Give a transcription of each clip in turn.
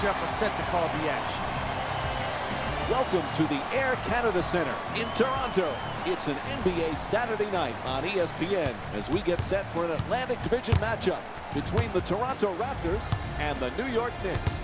Jeff is set to call the action. Welcome to the Air Canada Centre in Toronto. It's an NBA Saturday night on ESPN as we get set for an Atlantic Division matchup between the Toronto Raptors and the New York Knicks.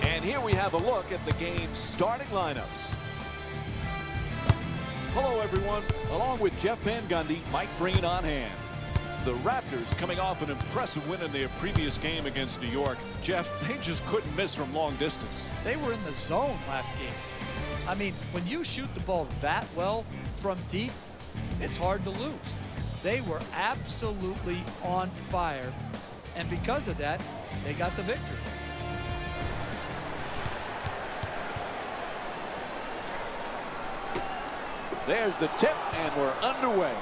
And here we have a look at the game's starting lineups. Hello, everyone. Along with Jeff Van Gundy, Mike Breen on hand. The Raptors coming off an impressive win in their previous game against New York. Jeff, they just couldn't miss from long distance. They were in the zone last game. I mean, when you shoot the ball that well from deep, it's hard to lose. They were absolutely on fire, and because of that, they got the victory. There's the tip, and we're underway.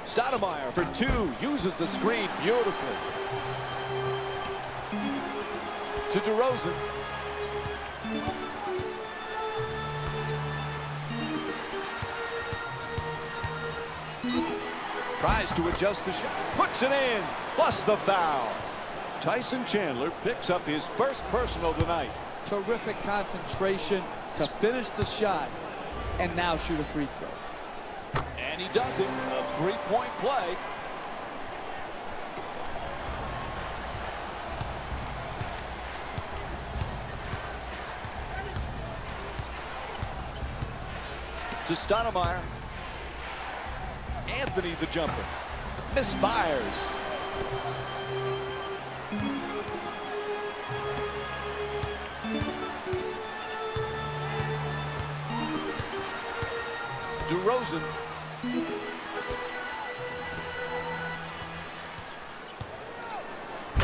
Stoudemire for two, uses the screen beautifully. To DeRozan. Tries to adjust the shot, puts it in, plus the foul. Tyson Chandler picks up his first personal tonight. Terrific concentration to finish the shot and now shoot a free throw. And he does it, a three-point play. To Stoudemire. Anthony the jumper. Misfires. DeRozan.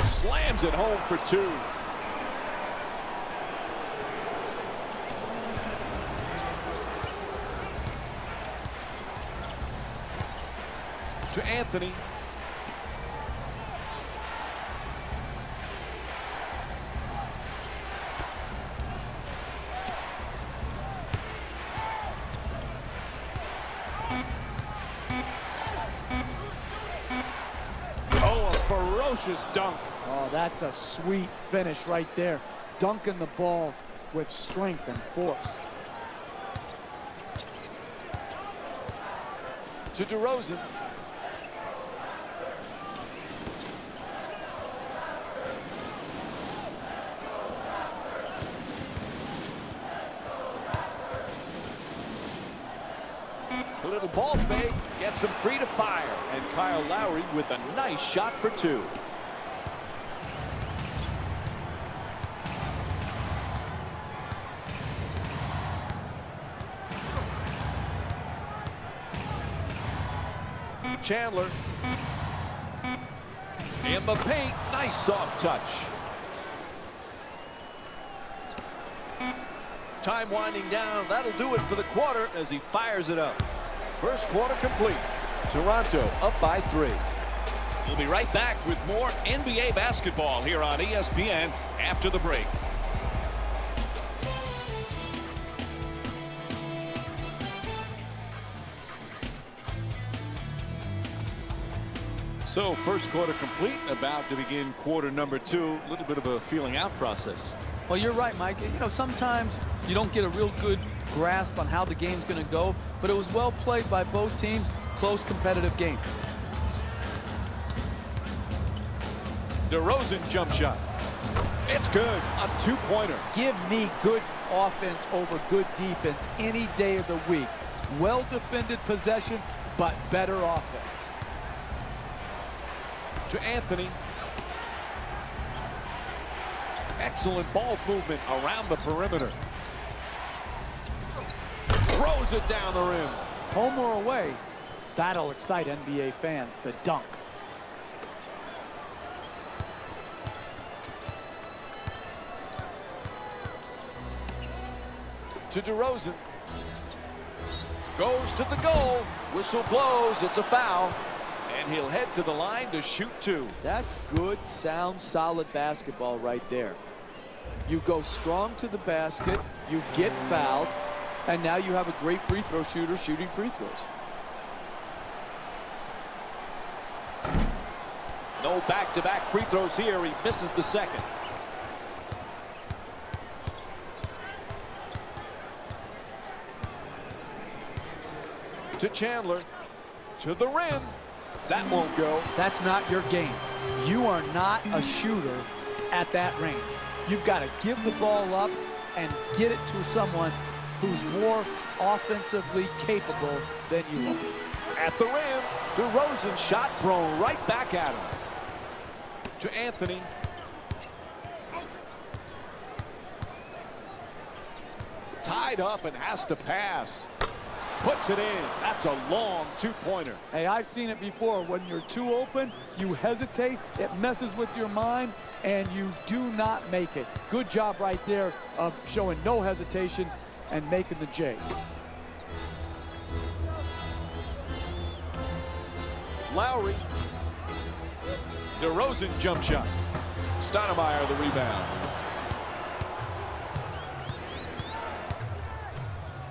Slams it home for two. To Anthony. Oh, a ferocious dunk. Oh, that's a sweet finish right there. Dunking the ball with strength and force. To DeRozan. A little ball fake, gets him free to fire. And Kyle Lowry with a nice shot for two. Chandler. In the paint, nice soft touch. Time winding down, that'll do it for the quarter as he fires it up. First quarter complete. Toronto up by 3. We'll be right back with more NBA basketball here on ESPN after the break. So first quarter complete, about to begin quarter number 2. A little bit of a feeling out process. Well, you're right, Mike. You know, sometimes you don't get a real good grasp on how the game's going to go, but it was well played by both teams. Close, competitive game. DeRozan jump shot. It's good. A two-pointer. Give me good offense over good defense any day of the week. Well-defended possession, but better offense. To Anthony. Excellent ball movement around the perimeter. Throws it down the rim. Home or away, that'll excite NBA fans. The dunk. To DeRozan. Goes to the goal. Whistle blows. It's a foul. And he'll head to the line to shoot two. That's good, sound, solid basketball right there. You go strong to the basket, you get fouled, and now you have a great free throw shooter shooting free throws. No back-to-back free throws here. He misses the second. To Chandler. To the rim. That won't go. That's not your game. You are not a shooter at that range. You've got to give the ball up and get it to someone who's more offensively capable than you are. At the rim. DeRozan shot thrown right back at him. To Anthony. Tied up and has to pass. Puts it in. That's a long two-pointer. Hey, I've seen it before. When you're too open, you hesitate, it messes with your mind, and you do not make it. Good job right there of showing no hesitation and making the J. Lowry. DeRozan jump shot. Stoudemire the rebound.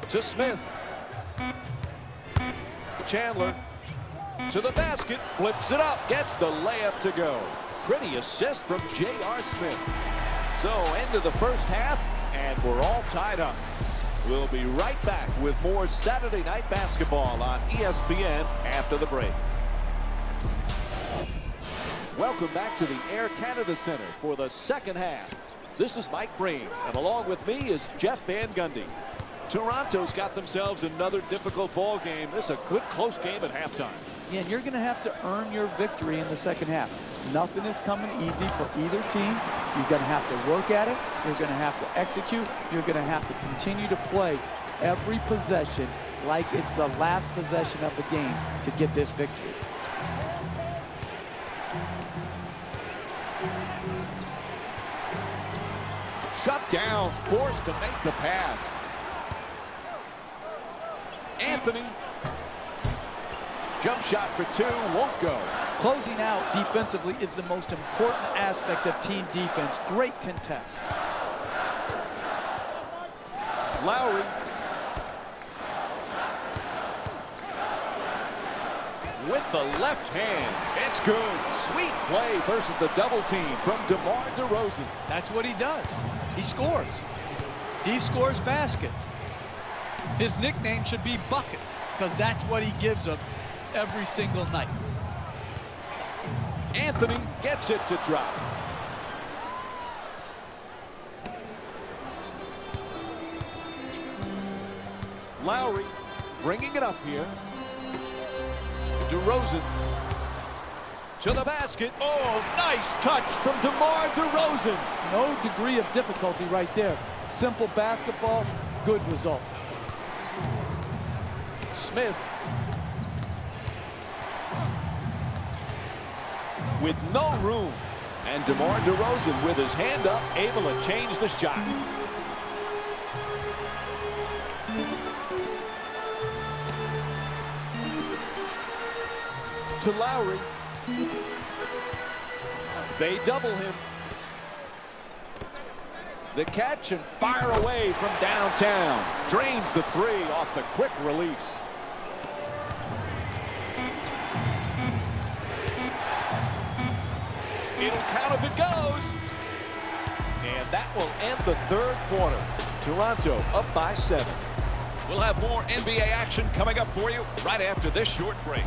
To Smith. Chandler to the basket, flips it up, gets the layup to go. Pretty assist from J.R. Smith. So end of the first half, and we're all tied up. We'll be right back with more Saturday Night Basketball on ESPN after the break. Welcome back to the Air Canada Center for the second half. This is Mike Breen, and along with me is Jeff Van Gundy. Toronto's got themselves another difficult ball game. This is a good close game at halftime. Yeah, and you're going to have to earn your victory in the second half. Nothing is coming easy for either team. You're going to have to work at it. You're going to have to execute. You're going to have to continue to play every possession like it's the last possession of the game to get this victory. Shut down, forced to make the pass. Anthony. Jump shot for two, won't go. Closing out defensively is the most important aspect of team defense. Great contest. Lowry. With the left hand. It's good. Sweet play versus the double team from DeMar DeRozan. That's what he does. He scores. He scores baskets. His nickname should be Buckets, because that's what he gives them every single night. Anthony gets it to drop. Lowry bringing it up here. DeRozan to the basket. Oh, nice touch from DeMar DeRozan. No degree of difficulty right there. Simple basketball, good result. Smith with no room, and DeMar DeRozan with his hand up, able to change the shot. To Lowry. They double him. The catch and fire away from downtown. Drains the three off the quick release. It'll count if it goes. And that will end the third quarter. Toronto up by 7. We'll have more NBA action coming up for you right after this short break.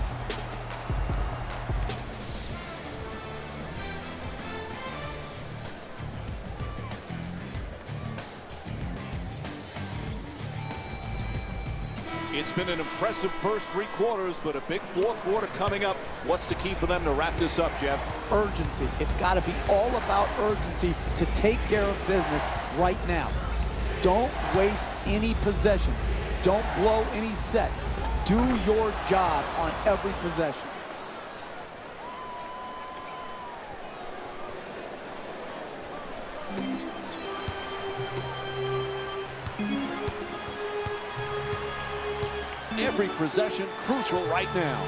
It's been an impressive first 3 quarters, but a big fourth quarter coming up. What's the key for them to wrap this up, Jeff? Urgency. It's got to be all about urgency to take care of business right now. Don't waste any possessions. Don't blow any sets. Do your job on every possession. Every possession crucial right now.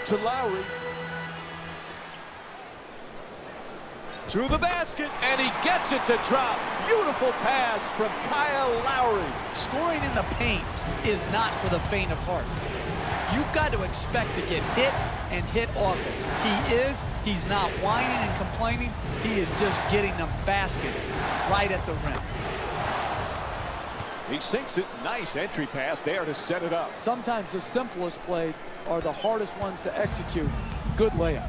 To Lowry. To the basket, and he gets it to drop. Beautiful pass from Kyle Lowry. Scoring in the paint is not for the faint of heart. you've got to expect to get hit and hit often. He's not whining and complaining. He is just getting them baskets right at the rim. He sinks it. Nice entry pass there to set it up. Sometimes the simplest plays are the hardest ones to execute. Good layup.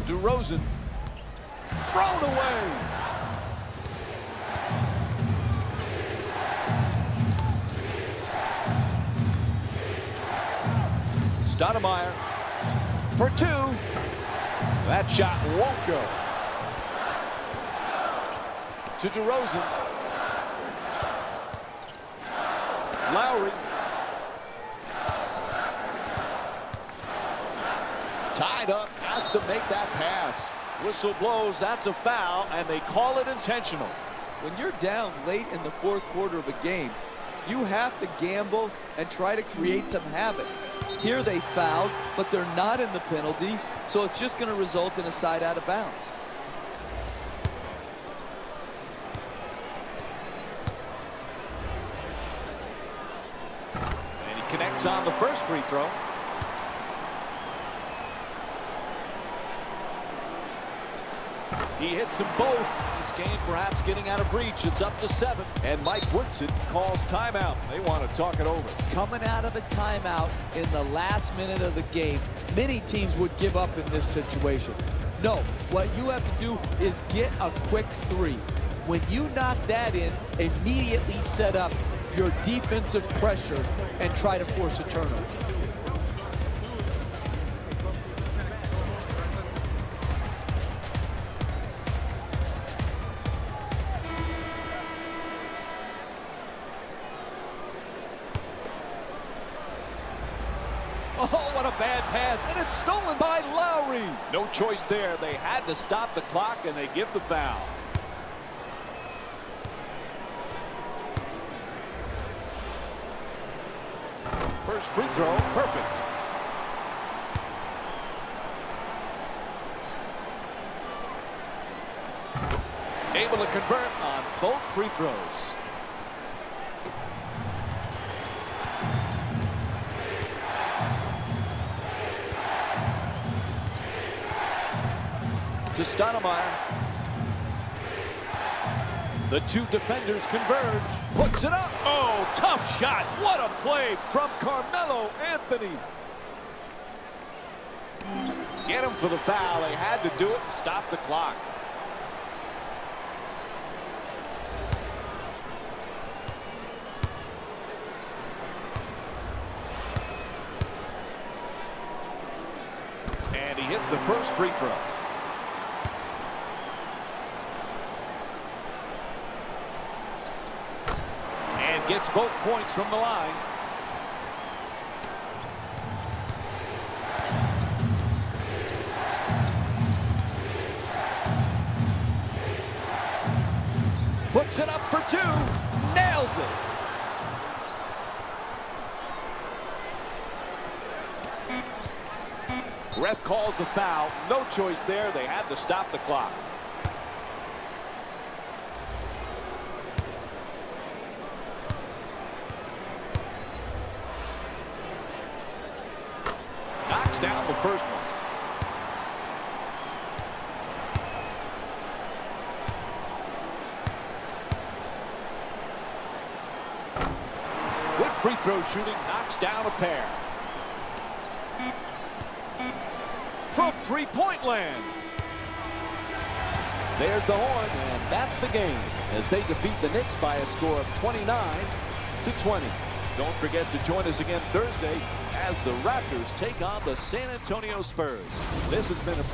DeRozan thrown away. Stoudemire for two. That shot won't go. To DeRozan. Lowry. Tied up, has to make that pass. Whistle blows, that's a foul, and they call it intentional. When you're down late in the fourth quarter of a game, you have to gamble and try to create some havoc. Here they fouled, but they're not in the penalty, so it's just going to result in a side out of bounds. And he connects on the first free throw. He hits them both. This game perhaps getting out of reach. It's up to 7. And Mike Woodson calls timeout. They want to talk it over. Coming out of a timeout in the last minute of the game, many teams would give up in this situation. No, what you have to do is get a quick three. When you knock that in, immediately set up your defensive pressure and try to force a turnover. Oh, what a bad pass, and it's stolen by Lowry. No choice there. They had to stop the clock, and they give the foul. First free throw, perfect. Able to convert on both free throws. To Stoudemire. The two defenders converge. Puts it up. Oh, tough shot. What a play from Carmelo Anthony. Get him for the foul. They had to do it and stop the clock. And he hits the first free throw. And gets both points from the line. Puts it up for two. Nails it. Ref calls the foul. No choice there. They had to stop the clock. Knocks down the first one. Good free throw shooting. Knocks down a pair. From three-point land. There's the horn, and that's the game as they defeat the Knicks by a score of 29-20. Don't forget to join us again Thursday as the Raptors take on the San Antonio Spurs. This has been a